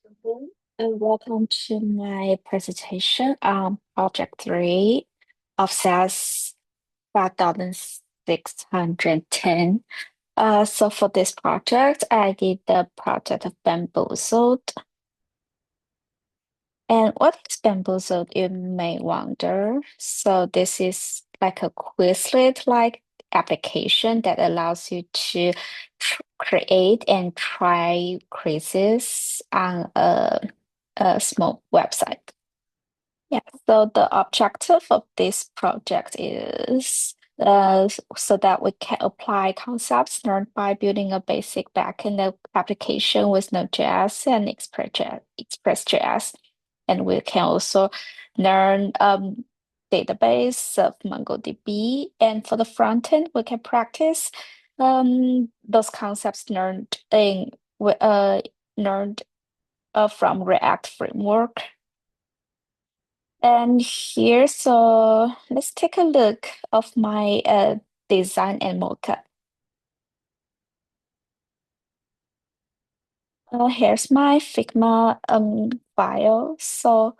everyone, and welcome to my presentation on Project 3 of SAS 5610. So for this project, I did the project of Bamboozled. And what is Bamboozled, you may wonder. So this is like a Quizlet-like application that allows you to create and try quizzes on a small website. Yeah, so the objective of this project is so that we can apply concepts learned by building a basic backend application with Node.js and Express.js. And we can also learn database of MongoDB. And for the front end, we can practice those concepts learned from React framework. And here, so let's take a look of my design and mockup. Here's my Figma file. So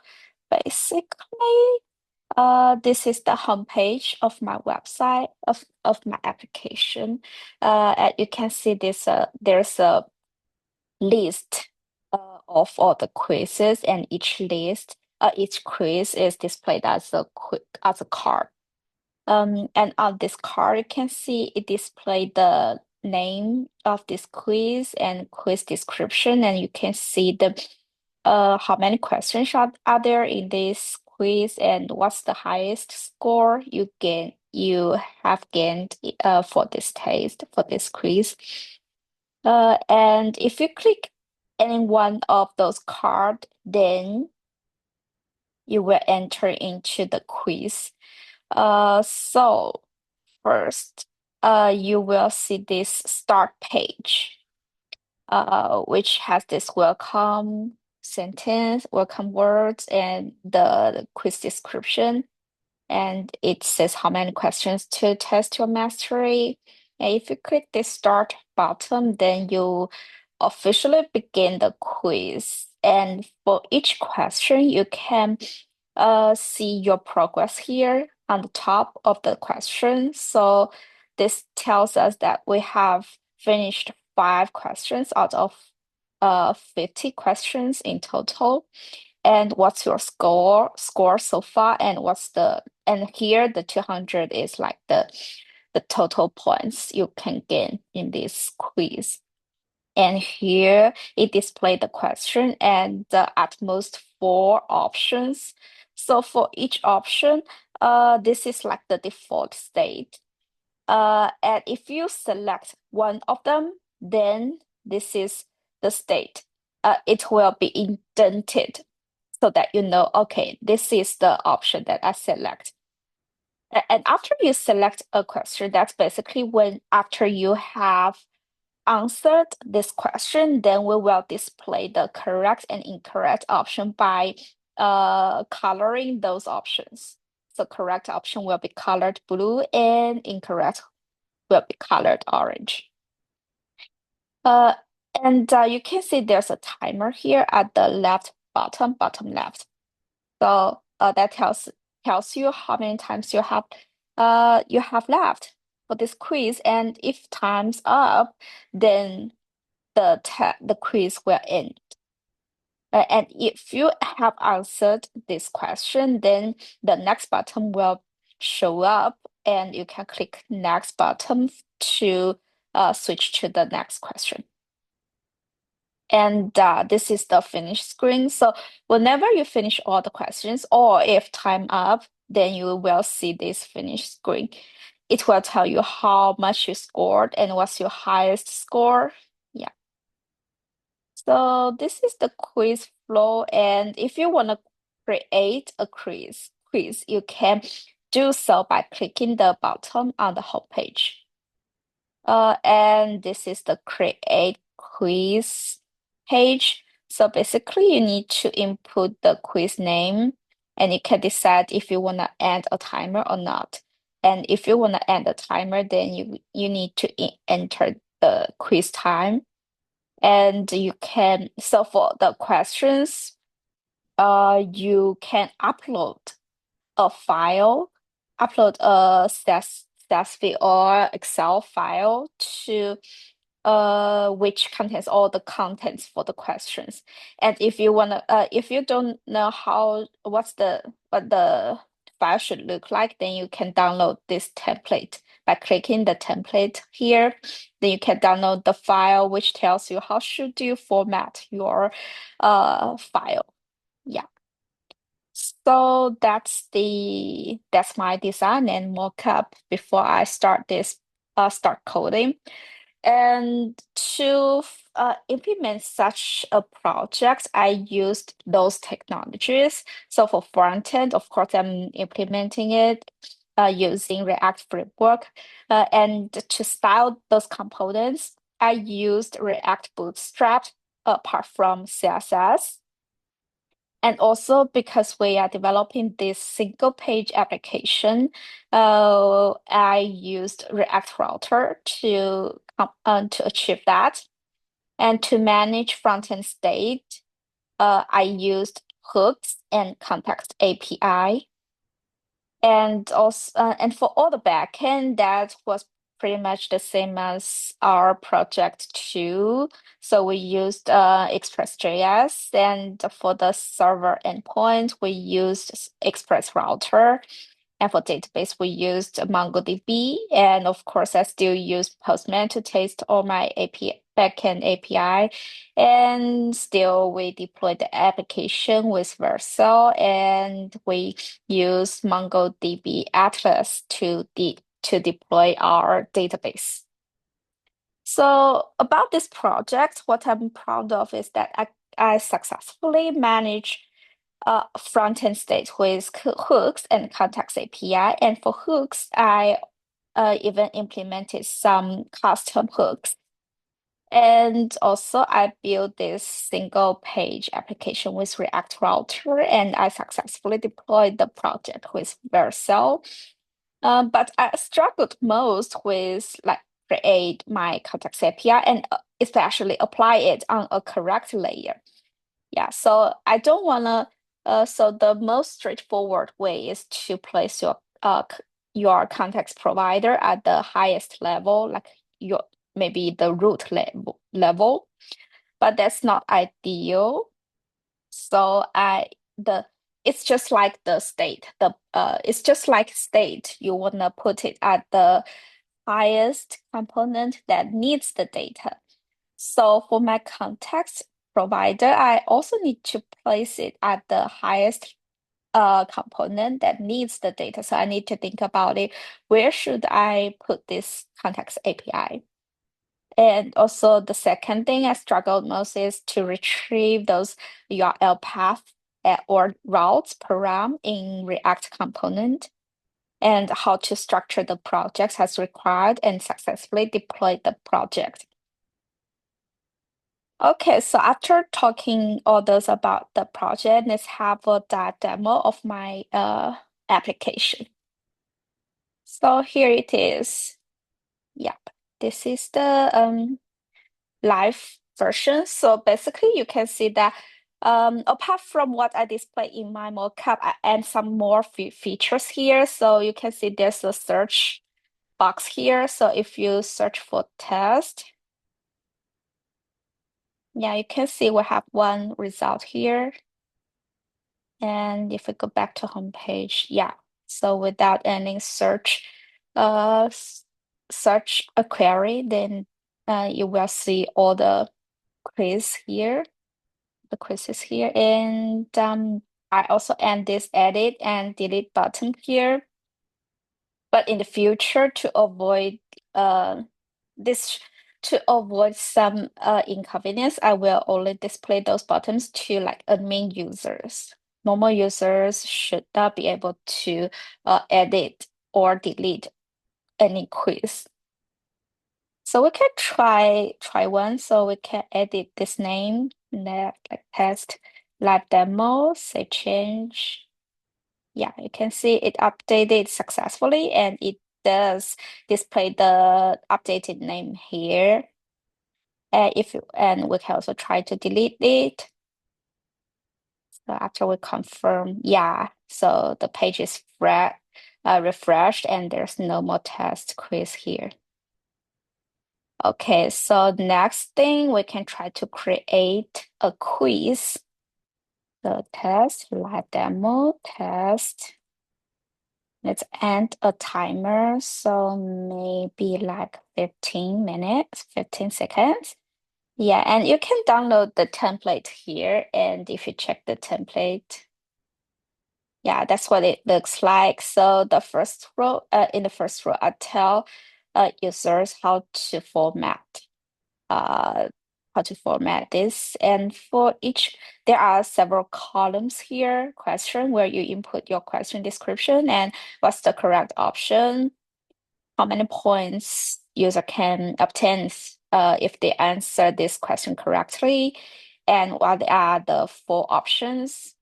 basically, this is the homepage of my website of my application. And you can see this. There's a list of all the quizzes, and each quiz is displayed as a card. And on this card, you can see it displayed the name of this quiz and quiz description, and you can see the how many questions are there in this quiz and what's the highest score you have gained for this test for this quiz. And if you click any one of those cards, then you will enter into the quiz. So first, you will see this start page, which has this welcome sentence, welcome words, and the quiz description. And it says how many questions to test your mastery. And if you click this start button, then you officially begin the quiz. And for each question, you can see your progress here on the top of the question. So this tells us that we have finished 5 questions out of 50 questions in total. And what's your score so far? And here the 200 is like the total points you can gain in this quiz. And here it displayed the question and at most 4 options. So for each option, this is like the default state. And if you select one of them, then this is the state. It will be indented so that you know, okay, this is the option that I select. And after you select a question, that's basically when after you have answered this question, then we will display the correct and incorrect option by coloring those options. So correct option will be colored blue and incorrect will be colored orange. Uh, and you can see there's a timer here at the bottom left. So that tells you how many times you have left for this quiz, and if time's up, then the quiz will end. And if you have answered this question, then the next button will show up, and you can click next button to switch to the next question. And this is the finish screen. So whenever you finish all the questions, or if time up, then you will see this finish screen. It will tell you how much you scored and what's your highest score. Yeah. So this is the quiz flow. And if you want to create a quiz, you can do so by clicking the button on the home page. And this is the create quiz page. So basically, you need to input the quiz name, and you can decide if you want to add a timer or not. And if you want to add a timer, then you need to enter the quiz time. And you can, so for the questions, you can a file, upload a CSV or Excel file to which contains all the contents for the questions. And if you don't know what the file should look like, then you can download this template by clicking the template here. Then you can download the file, which tells you how should you format your file. Yeah. So that's my design and mockup before I start coding. And to implement such a project, I used those technologies. So for front end, of course, I'm implementing it using React framework. And to style those components, I used React Bootstrap apart from CSS. And also because we are developing this single page application, I used React Router to achieve that. And to manage front-end state, I used hooks and context API. And for all the backend, that was pretty much the same as our project too. So we used Express.js, and for the server endpoint, we used Express Router. And for database, we used MongoDB. And of course, I still use Postman to test all my backend API. And still, we deploy the application with Vercel, and we use MongoDB Atlas to deploy our database. So about this project, what I'm proud of is that I successfully managed front-end state with hooks and context API. And for hooks, I even implemented some custom hooks. And also, I built this single page application with React Router, and I successfully deployed the project with Vercel. But I struggled most with like create my context API and especially apply it on a correct layer. Yeah, so I don't wanna. So the most straightforward way is to place your context provider at the highest level, like your maybe the root level, but that's not ideal. So I the it's just like the state. It's just like state. You wanna put it at the highest component that needs the data. So for my context provider, I also need to place it at the highest component that needs the data. So I need to think about it. Where should I put this context API? And also the second thing I struggled most is to retrieve those URL path or routes param in React component and how to structure the projects as required and successfully deploy the project. Okay, so after talking all those about the project, let's have a demo of my application. So here it is. Yep, this is the live version. So basically, you can see that apart from what I display in my mockup, I add some more features here. So you can see there's a search box here. So if you search for test, yeah, you can see we have one result here. And if we go back to home page, yeah. So without any search a query, then you will see all the quiz here, the quizzes here. And I also add this edit and delete button here. But in the future, uh, this to avoid some inconvenience, I will only display those buttons to like admin users. Normal users should not be able to edit or delete any quiz. So we can try one. So we can edit this name, like test lab demo, say change. Yeah, you can see it updated successfully and it does display the updated name here. And we can also try to delete it. So after we confirm, yeah, so the page is refreshed and there's no more test quiz here. Okay, so next thing we can try to create a quiz. So test, live demo, test. Let's end a timer. So maybe like 15 minutes, 15 seconds. Yeah, and you can download the template here. And if you check the template, yeah, that's what it looks like. So the first row, in the first row, I tell users uh, how to format this. And for each, there are several columns here, question, where you input your question description and what's the correct option, how many points user can obtain if they answer this question correctly, and what are the four options.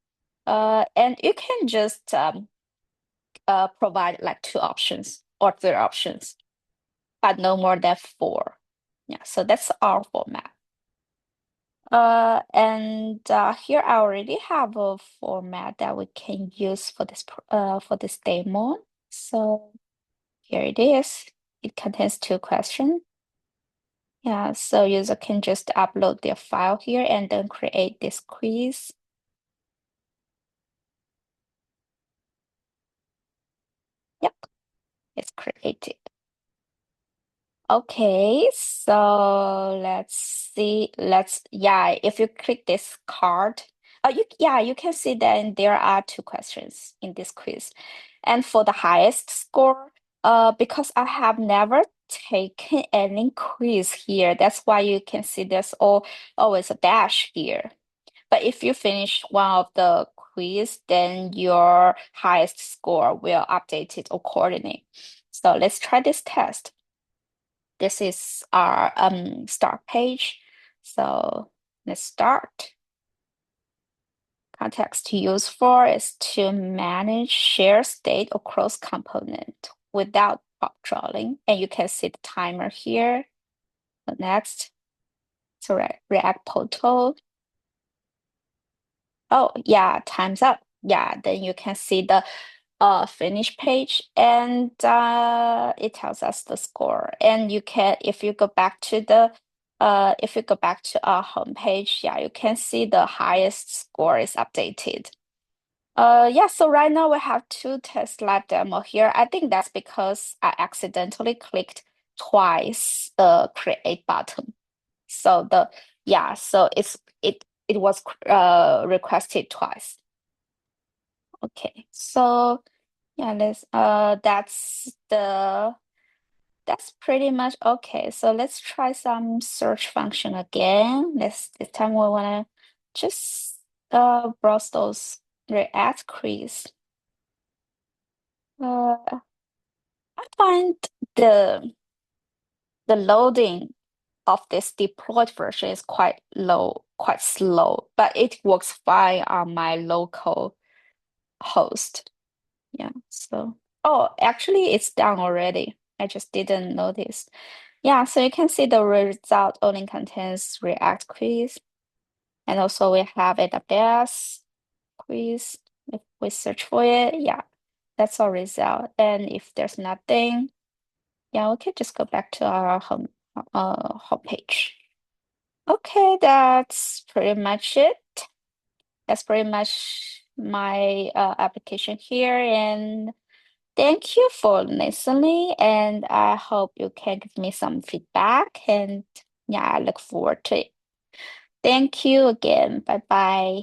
And you can just provide like two options or three options, but no more than four. Yeah, so that's our format. And here I already have a format that we can use for this demo. So here it is. It contains two questions. Yeah, so user can just upload their file here and then create this quiz. Yep, it's created. Okay, so let's see. Yeah, if you click this card, you can see that there are two questions in this quiz. And for the highest score, because I have never taken any quiz here, that's why you can see there's always a dash here. But if you finish one of the quiz, then your highest score will update it accordingly. So let's try this test. This is our start page. So let's start. Context to use for is to manage share state across component without prop drawing. And you can see the timer here. So next, so React Portal. Oh, yeah, time's up. Yeah, then you can see the finish page and it tells us the score. And you can, if you go back to our homepage, yeah, you can see the highest score is updated. Yeah, so right now we have two test live demo here. I think that's because I accidentally clicked twice the create button. So so it was requested twice. Okay, so yeah, that's pretty much okay. So let's try some search function again. This time we wanna just browse those React quiz. I find the the loading of this deployed version is quite slow, but it works fine on my local host. Yeah, so oh, actually it's done already. I just didn't notice. Yeah, so you can see the result only contains React quiz. And also we have AWS quiz. If we search for it, yeah, that's our result. And if there's nothing, yeah, we can just go back to our homepage. Okay, that's pretty much it. That's pretty much my application here. And thank you for listening. And I hope you can give me some feedback. And yeah, I look forward to it. Thank you again. Bye bye.